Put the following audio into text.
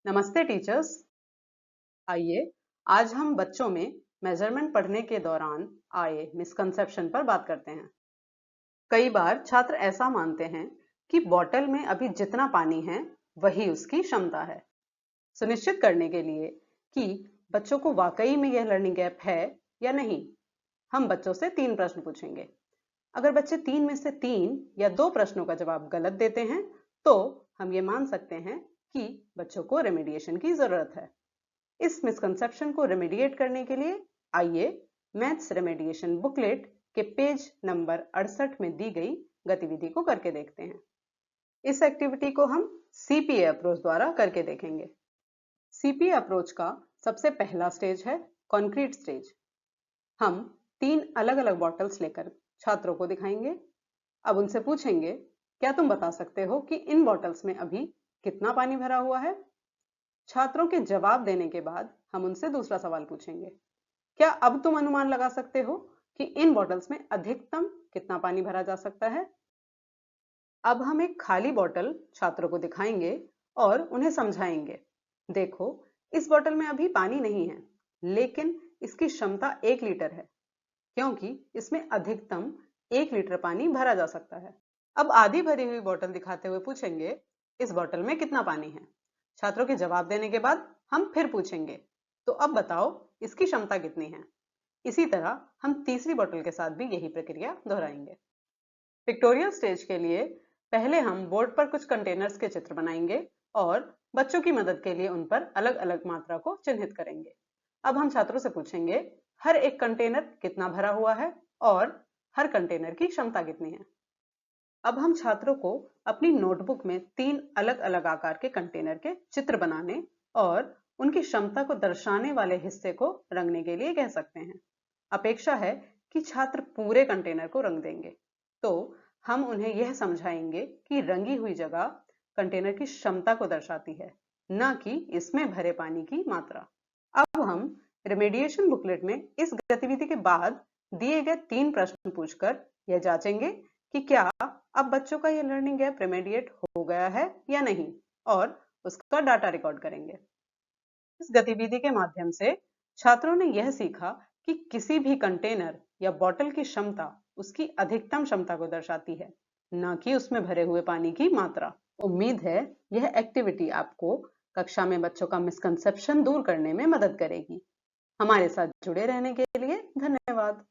नमस्ते टीचर्स। आइए आज हम बच्चों में मेजरमेंट पढ़ने के दौरान आए मिसकंसेप्शन पर बात करते हैं। कई बार छात्र ऐसा मानते हैं कि बॉटल में अभी जितना पानी है वही उसकी क्षमता है। सुनिश्चित करने के लिए कि बच्चों को वाकई में यह लर्निंग गैप है या नहीं, हम बच्चों से 3 प्रश्न पूछेंगे। अगर बच्चे 3 में से 3 या 2 प्रश्नों का जवाब गलत देते हैं तो हम ये मान सकते हैं कि बच्चों को रेमेडिएशन की जरूरत है। इस मिसकंसेप्शन को रेमेडिएट करने के लिए आइए मैथ्स रेमेडिएशन बुकलेट के पेज नंबर 68 में दी गई गतिविधि को करके देखते हैं। इस एक्टिविटी को हम सीपीए अप्रोच द्वारा करके देखेंगे। सीपीए अप्रोच का सबसे पहला स्टेज है कॉन्क्रीट स्टेज। हम 3 अलग अलग बॉटल्स लेकर छात्रों को दिखाएंगे। अब उनसे पूछेंगे, क्या तुम बता सकते हो कि इन बॉटल्स में अभी कितना पानी भरा हुआ है? छात्रों के जवाब देने के बाद हम उनसे दूसरा सवाल पूछेंगे, क्या अब तुम अनुमान लगा सकते हो कि इन बॉटल्स में अधिकतम कितना पानी भरा जा सकता है? अब हम एक खाली बॉटल छात्रों को दिखाएंगे और उन्हें समझाएंगे, देखो इस बॉटल में अभी पानी नहीं है, लेकिन इसकी क्षमता 1 लीटर है, क्योंकि इसमें अधिकतम 1 लीटर पानी भरा जा सकता है। अब आधी भरी हुई बॉटल दिखाते हुए पूछेंगे, इस बॉटल में कितना पानी है? छात्रों के जवाब देने के बाद हम फिर पूछेंगे, तो अब बताओ इसकी क्षमता कितनी है? इसी तरह हम तीसरी बॉटल के साथ भी यही प्रक्रिया दोहराएंगे। पिक्टोरियल स्टेज के लिए पहले हम बोर्ड पर कुछ कंटेनर्स के चित्र बनाएंगे और बच्चों की मदद के लिए उन पर अलग अलग मात्रा को चिन्हित करेंगे। अब हम छात्रों से पूछेंगे, हर एक कंटेनर कितना भरा हुआ है और हर कंटेनर की क्षमता कितनी है? अब हम छात्रों को अपनी नोटबुक में 3 अलग अलग आकार के कंटेनर के चित्र बनाने और उनकी क्षमता को दर्शाने वाले हिस्से को रंगने के लिए कह सकते हैं। अपेक्षा है कि छात्र पूरे कंटेनर को रंग देंगे, तो हम उन्हें यह समझाएंगे कि रंगी हुई जगह कंटेनर की क्षमता को दर्शाती है, न कि इसमें भरे पानी की मात्रा। अब हम रेमेडिएशन बुकलेट में इस गतिविधि के बाद दिए गए 3 प्रश्न पूछकर यह जांचेंगे कि क्या अब बच्चों का यह लर्निंग गैप रेमेडिएट हो गया है या नहीं, और उसका डाटा रिकॉर्ड करेंगे। इस गतिविधि के माध्यम से छात्रों ने यह सीखा कि किसी भी कंटेनर या बॉटल की क्षमता उसकी अधिकतम क्षमता को दर्शाती है, न कि उसमें भरे हुए पानी की मात्रा। उम्मीद है यह एक्टिविटी आपको कक्षा में बच्चों का मिसकंसेप्शन दूर करने में मदद करेगी। हमारे साथ जुड़े रहने के लिए धन्यवाद।